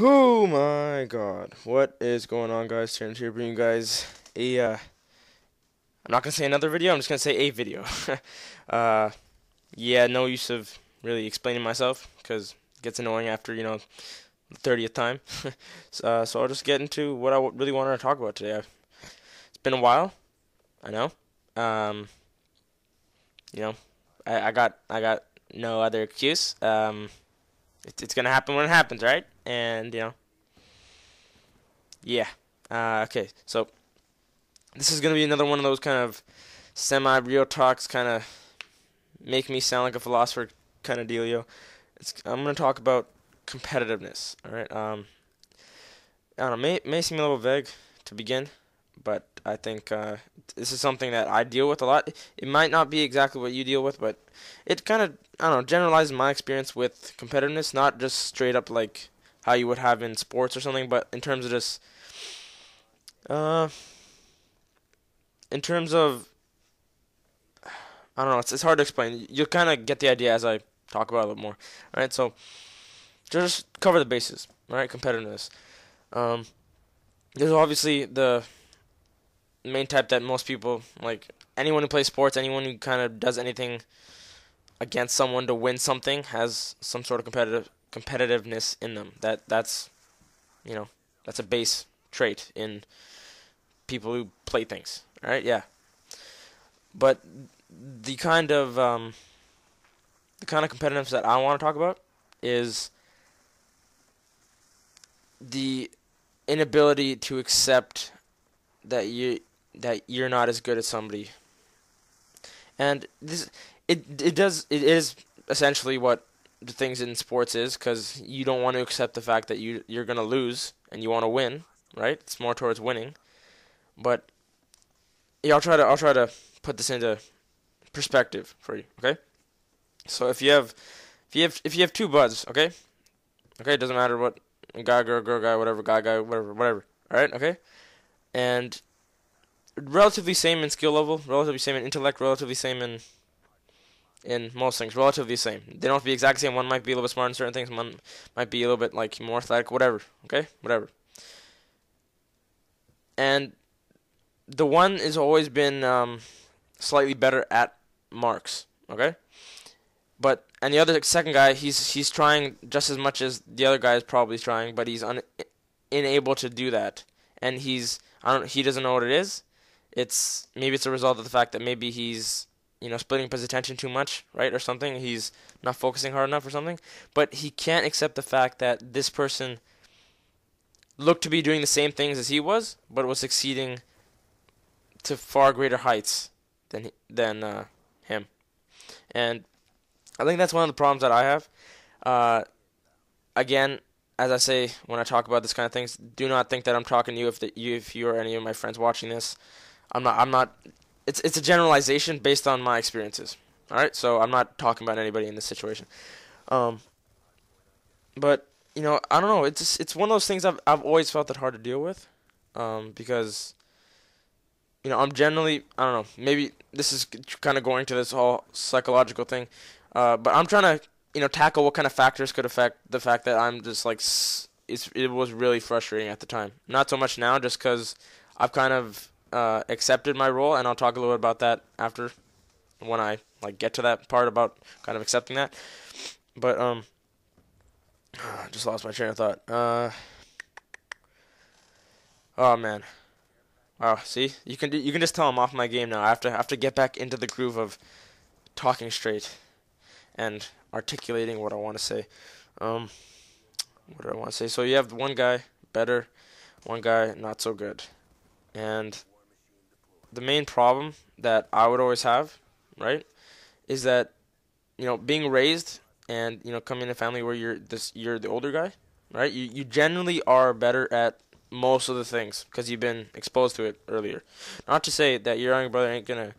Oh my god. What is going on, guys? Terrence here bringing you guys I'm not gonna say another video, I'm just gonna say a video. uh yeah, no use of really explaining myself because it gets annoying after, the 30th time. So I'll just get into what I really wanted to talk about today. It's been a while, I know. Um you know, I got no other excuse. It's gonna happen when it happens, right? And yeah. Okay, so this is gonna be another one of those kind of semi-real talks, kind of make me sound like a philosopher kind of dealio. I'm gonna talk about competitiveness. All right. I don't know. May seem a little vague to begin, but I think this is something that I deal with a lot. It might not be exactly what you deal with, but it kind of, I don't know, generalizes my experience with competitiveness, not just straight up like how you would have in sports or something, but in terms of just uh in terms of, I don't know, it's hard to explain. You'll kind of get the idea as I talk about it a little more. All right, so just cover the bases. All right, competitiveness. Um, there's obviously the main type that most people like. Anyone who plays sports, anyone who kind of does anything against someone to win something, has some sort of competitiveness in them. That's you know that's a base trait in people who play things. All right, yeah. But the kind of competitiveness that I want to talk about is the inability to accept that you're not as good as somebody. And it is essentially what the things in sports is, because you don't want to accept the fact that you're gonna lose and you want to win, right? It's more towards winning. But yeah, I'll try to put this into perspective for you, okay? So if you have two buds, okay? Okay, it doesn't matter what, guy, girl, guy, whatever, guy, whatever. All right, okay? And relatively same in skill level, relatively same in intellect, relatively same in most things, relatively same. They don't have to be exactly the same. One might be a little bit smart in certain things, one might be a little bit like more athletic, whatever, okay? Whatever. And the one has always been slightly better at marks, okay? And the other second guy, he's trying just as much as the other guy is probably trying, but he's unable to do that, and he doesn't know what it is. Maybe it's a result of the fact that maybe he's splitting up his attention too much, right, or something. He's not focusing hard enough or something. But he can't accept the fact that this person looked to be doing the same things as he was, but was succeeding to far greater heights than him. And I think that's one of the problems that I have. Again, as I say when I talk about this kind of things, do not think that I'm talking to you if you or any of my friends watching this. I'm not. It's a generalization based on my experiences. All right, so I'm not talking about anybody in this situation. Um, but I don't know. It's one of those things I've always felt it hard to deal with, because I'm generally, I don't know, maybe this is kind of going to this whole psychological thing, but I'm trying to tackle what kind of factors could affect the fact that I'm just like it was really frustrating at the time. Not so much now, just because I've kind of accepted my role, and I'll talk a little bit about that after when I get to that part about kind of accepting that. But I just lost my train of thought. Oh man. Oh, see, you can just tell I'm off my game now. I have to get back into the groove of talking straight and articulating what I want to say. What do I want to say? So you have one guy better, one guy not so good, and the main problem that I would always have, right, is that being raised and coming in a family where you're the older guy, right? You generally are better at most of the things because you've been exposed to it earlier. Not to say that your younger brother ain't gonna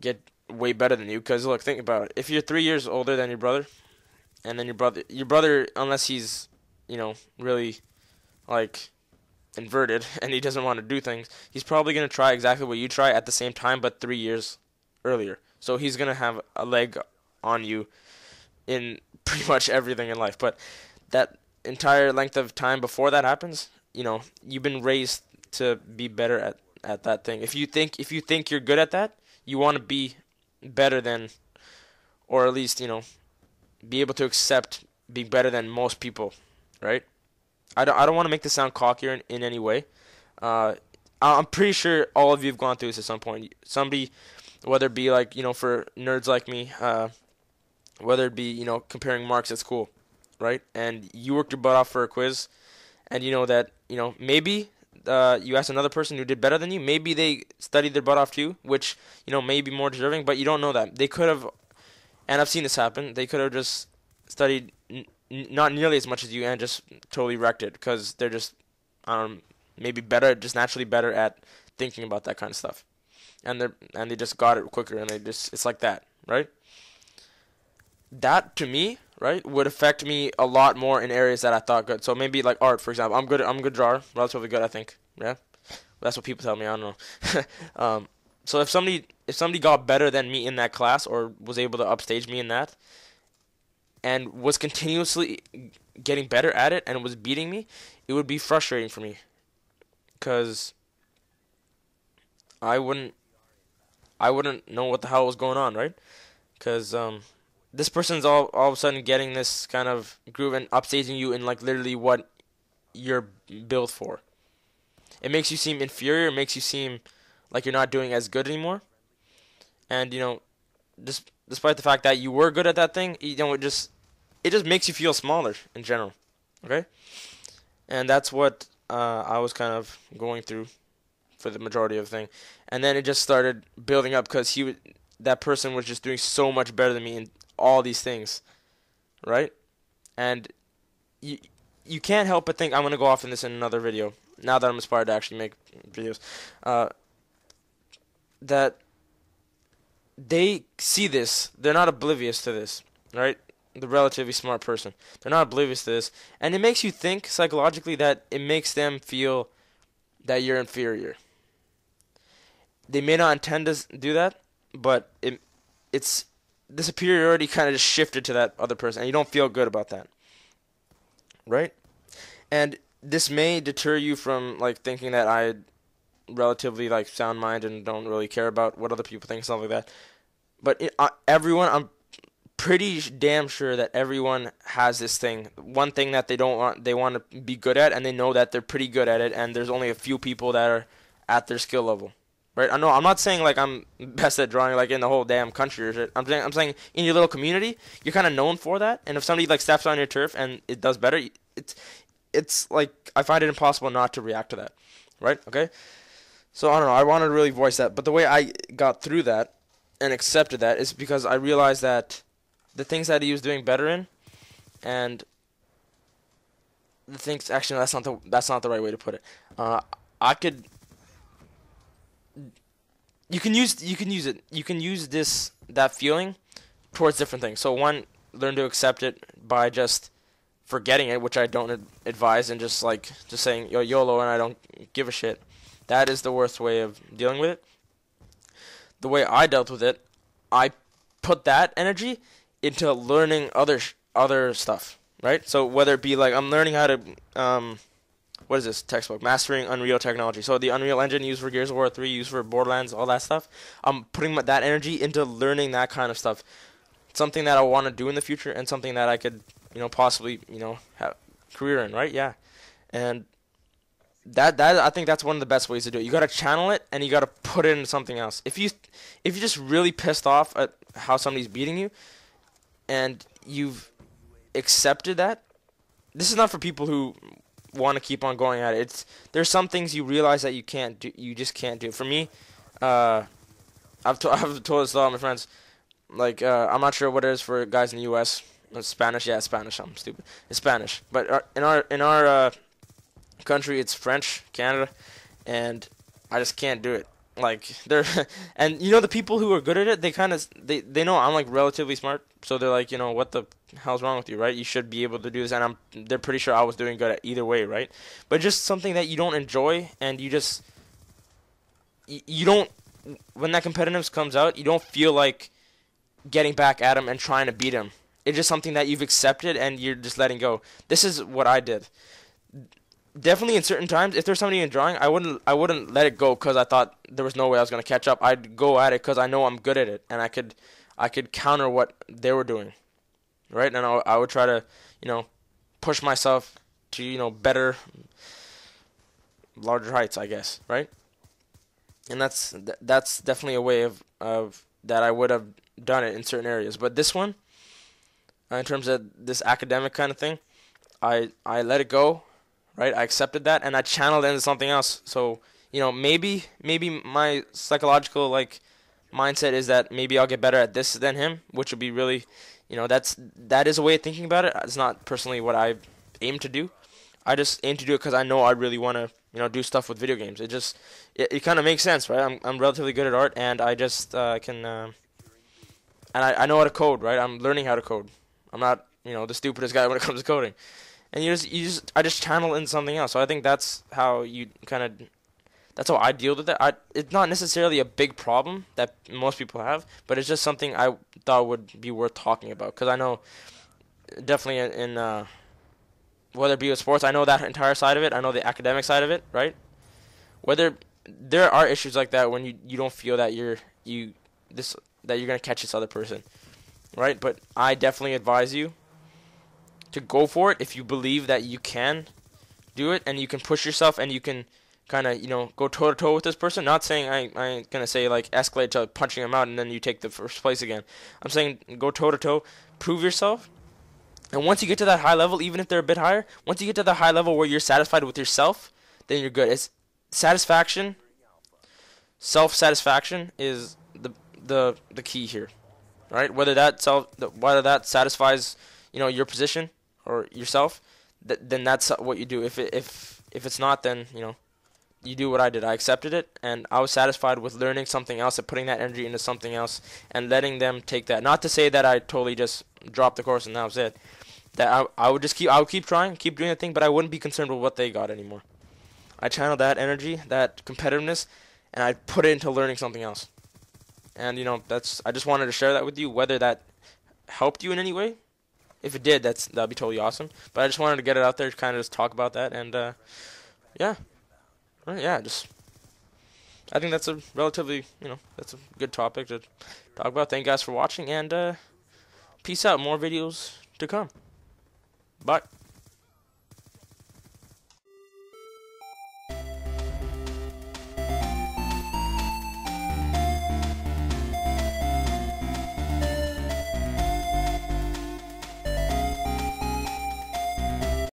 get way better than you, because look, think about it. If you're 3 years older than your brother, and then your brother, unless he's really like inverted and he doesn't want to do things, he's probably gonna try exactly what you try at the same time, but 3 years earlier. So he's gonna have a leg on you in pretty much everything in life. But that entire length of time before that happens, you've been raised to be better at that thing. If you think you're good at that, you want to be better than, or at least, be able to accept being better than most people, right? I don't want to make this sound cocky in any way. I'm pretty sure all of you have gone through this at some point. Somebody, whether it be like, for nerds like me, whether it be, comparing marks at school, right? And you worked your butt off for a quiz, and you know that, maybe you asked another person who did better than you. Maybe they studied their butt off too, which, may be more deserving, but you don't know that. They could have, and I've seen this happen, they could have just studied not nearly as much as you and just totally wrecked it because they're just, maybe better, just naturally better at thinking about that kind of stuff. And they just got it quicker, and it's like that, right? That to me, right, would affect me a lot more in areas that I thought good. So maybe like art, for example. I'm a good drawer, relatively good, I think. Yeah, that's what people tell me. I don't know. So if somebody got better than me in that class or was able to upstage me in that, and was continuously getting better at it and was beating me, it would be frustrating for me, because I wouldn't know what the hell was going on, right? Because this person's all of a sudden getting this kind of groove and upstaging you in like literally what you're built for. It makes you seem inferior. It makes you seem like you're not doing as good anymore. And despite the fact that you were good at that thing, it just makes you feel smaller in general. Okay, and that's what I was kind of going through for the majority of the thing. And then it just started building up because that person was just doing so much better than me in all these things, right? And you can't help but think, I'm going to go off in this in another video, now that I'm inspired to actually make videos, that they see this, they're not oblivious to this, right? The relatively smart person, they're not oblivious to this, and it makes you think psychologically that it makes them feel that you're inferior. They may not intend to do that, but it's the superiority kind of just shifted to that other person, and you don't feel good about that, right? And this may deter you from like thinking that I relatively like sound mind and don't really care about what other people think, stuff like that. But everyone, I'm pretty damn sure that everyone has this thing, one thing that they want to be good at, and they know that they're pretty good at it, and there's only a few people that are at their skill level. Right? I know I'm not saying like I'm best at drawing like in the whole damn country or shit. I'm saying in your little community, you're kind of known for that. And if somebody like steps on your turf and it does better, it's like I find it impossible not to react to that. Right? Okay? So I don't know, I wanted to really voice that, but the way I got through that and accepted that is because I realized that the things that he was doing better in, and the things actually no, that's not the right way to put it. You can use that feeling towards different things. So one, learn to accept it by just forgetting it, which I don't advise, and just saying YOLO and I don't give a shit. That is the worst way of dealing with it. The way I dealt with it, I put that energy into learning other stuff, right? So whether it be like I'm learning how to what is this textbook? Mastering Unreal Technology. So the Unreal Engine used for Gears of War 3, used for Borderlands, all that stuff. I'm putting that energy into learning that kind of stuff. Something that I want to do in the future, and something that I could, possibly, have a career in, right? Yeah. And that I think that's one of the best ways to do it. You got to channel it, and you got to put it into something else. If you're just really pissed off at how somebody's beating you, and you've accepted that, this is not for people who want to keep on going at it. There's some things you realize that you can't do. You just can't do. For me, I've told this to all my friends. Like I'm not sure what it is for guys in the U.S. It's Spanish. Yeah, it's Spanish. I'm stupid. It's Spanish. But in our country, it's French, Canada, and I just can't do it. Like and the people who are good at it, they know I'm like relatively smart, so they're like, what the hell's wrong with you, right? You should be able to do this, and they're pretty sure I was doing good at either way, right? But just something that you don't enjoy, and you don't, when that competitiveness comes out, you don't feel like getting back at him and trying to beat him. it's just something that you've accepted and you're just letting go. This is what I did. Definitely in certain times, if there's somebody in drawing, I wouldn't let it go because I thought there was no way I was gonna catch up. I'd go at it because I know I'm good at it, and I could counter what they were doing, right? And I would try to, push myself to, better, larger heights, I guess, right? And that's definitely a way of that I would have done it in certain areas. But this one, in terms of this academic kind of thing, I let it go, right? I accepted that, and I channeled it into something else. So, maybe my psychological mindset is that maybe I'll get better at this than him, which would be really, that is a way of thinking about it. It's not personally what I aim to do. I just aim to do it because I know I really want to, do stuff with video games. It kind of makes sense, right? I'm relatively good at art, and I just can, and I know how to code, right? I'm learning how to code. I'm not, the stupidest guy when it comes to coding. And I just channel in something else. So I think that's how that's how I deal with it. It's not necessarily a big problem that most people have, but it's just something I thought would be worth talking about. Because I know, definitely in whether it be with sports, I know that entire side of it. I know the academic side of it, right? Whether there are issues like that when you don't feel that you're gonna catch this other person, right? But I definitely advise you to go for it if you believe that you can do it and you can push yourself and you can kind of go toe to toe with this person. Not saying I ain't gonna say escalate to punching him out and then you take the first place again. I'm saying go toe to toe, prove yourself. And once you get to that high level, even if they're a bit higher, once you get to the high level where you're satisfied with yourself, then you're good. It's satisfaction, self-satisfaction is the key here, right? Whether that satisfies your position or yourself, then that's what you do. If it's not, then you do what I did. I accepted it, and I was satisfied with learning something else and putting that energy into something else and letting them take that. Not to say that I totally just dropped the course and that was it. That I would keep trying, keep doing the thing, but I wouldn't be concerned with what they got anymore. I channeled that energy, that competitiveness, and I put it into learning something else. And I just wanted to share that with you. Whether that helped you in any way, if it did, that'd be totally awesome. But I just wanted to get it out there, kind of just talk about that, and yeah. I think that's a relatively, that's a good topic to talk about. Thank you guys for watching, and peace out. More videos to come. Bye.